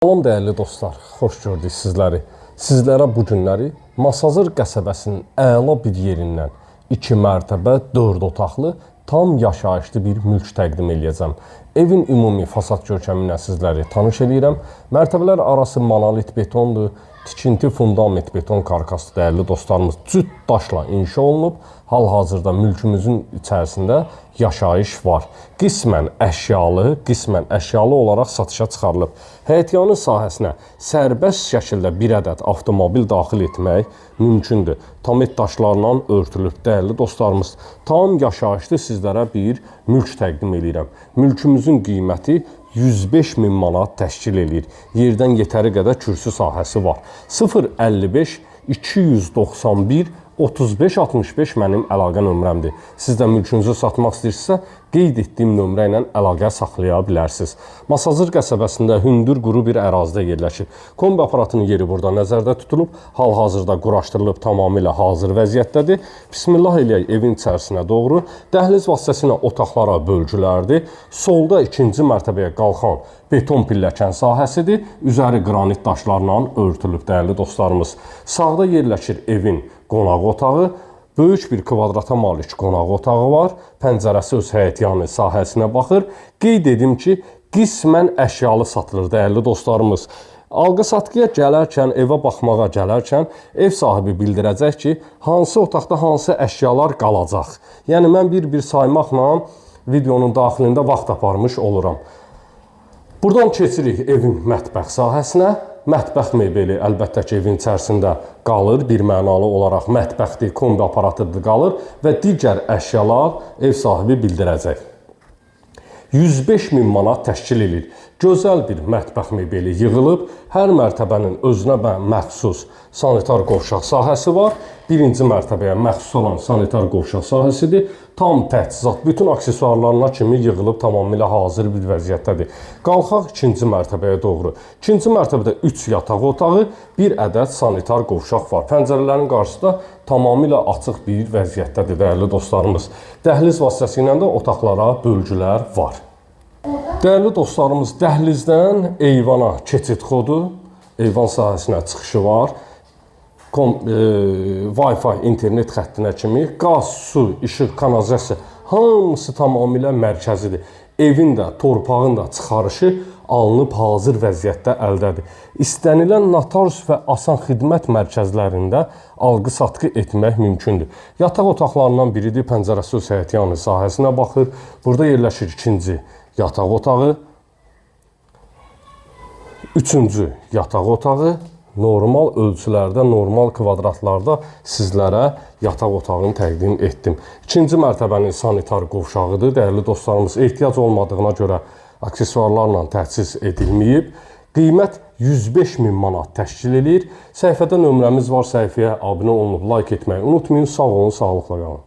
Salam dəyərli dostlar, xoş gördük sizləri. Sizlərə bu günləri Masazır qəsəbəsinin əla bir yerindən 2 mərtəbə, 4 otaqlı, tam yaşayışlı bir mülk təqdim edəcəm. Evin ümumi fasad görkəminə sizləri tanış edirəm. Mərtəbələr arası monolit betondur, tikinti fundament beton karkaslı dəyərli dostlarımız cüt daşla inşa olunub. Hal-hazırda mülkümüzün içərisində yaşayış var. Qismən əşyalı olaraq satışa çıxarılıb. Həyətyanı sahəsinə sərbəst şəkildə bir ədəd avtomobil daxil etmək mümkündür. Tamet daşlarla örtülüb dəyərli dostlarımız. Tam yaşayışlı sizlərə bir mülk təqdim edirəm. Mülkümüzün qiyməti 105.000 manat təşkil edir. Yerdən yetəri qədər kürsü sahəsi var. 055 291 3565 mənim əlaqə nömrəmdir. Siz də mülkünüzü satmaq istəyirsinizsə, qeyd etdiyim nömrə ilə əlaqə saxlaya bilərsiniz. Masazır qəsəbəsində hündür quru bir ərazidə yerləşir. Kombi aparatının yeri burada nəzərdə tutulub, hal-hazırda quraşdırılıb tamamilə hazır vəziyyətdədir. Bismillah eləyək evin içərisinə doğru. Dəhliz vasitəsilə otaqlara bölgülərdir. Solda ikinci mərtəbəyə qalxan beton pilləkən sahəsidir. Üzəri qranit daşlarla örtülüb dəyərli dostlarımız. Sağda yerləşir evin qonaq otağı, böyük bir kvadrata malik qonaq otağı var. Pəncərəsi öz həyətyanı sahəsinə baxır. Qeyd edim ki, qismən əşyalı satılır dəyərli dostlarımız. Alqı-satqıya gələrkən, evə baxmağa gələrkən ev sahibi bildirəcək ki, hansı otaqda hansı əşyalar qalacaq. Yəni mən bir-bir saymaqla videonun daxilində vaxt aparmış oluram. Buradan keçirik evin mətbəx sahəsinə. Mətbəx mebeli əlbəttə ki, evin içərisində qalır. Bir mənalı olaraq mətbəxdir, kombi aparatıdır qalır və digər əşyalar ev sahibi bildirəcək. 105.000 manat təşkil edir. Gözəl bir mətbəx mebeli yığılıb. Hər mərtəbənin özünə məxsus sanitar qovşaq sahəsi var. Birinci mərtəbəyə məxsus olan sanitar qovşaq sahəsidir. Tam təchizat, bütün aksesuarlarına kimi yığılıb tamamilə hazır bir vəziyyətdədir. Qalxaq ikinci mərtəbəyə doğru. İkinci mərtəbədə 3 yataq otağı, bir ədəd sanitar qovşaq var. Pəncərələrin qarşısında tamamilə açıq bir vəziyyətdədir dəyərli dostlarımız. Dəhliz vasitəsilə də otaqlara bölgülər var. Dəyərli dostlarımız, dəhlizdən eyvana keçid xodu, eyvan sahəsinə çıxışı var. Wi-Fi, internet xəttinə kimi, qaz, su, işıq, kanalizasiya hamısı tamamilə mərkəzidir. Evin də, torpağın da çıxarışı alınıb hazır vəziyyətdə əldədir. İstənilən notarius və asan xidmət mərkəzlərində alqı-satqı etmək mümkündür. Yataq otaqlarından biridir, pəncərəsi öz həyətyanı sahəsinə baxır. Burada yerləşir ikinci yataq otağı, üçüncü yataq otağı. Normal ölçülərdə, normal kvadratlarda sizlərə yataq otağını təqdim etdim. İkinci mərtəbənin sanitar qovşağıdır. Dəyərli dostlarımız, ehtiyac olmadığına görə aksesuarlarla təchiz edilməyib. Qiymət 105.000 manat təşkil edir. Səhifədə nömrəmiz var, səhifəyə abunə olunub, like etməyi unutmayın. Sağ olun, sağlıqla qalın.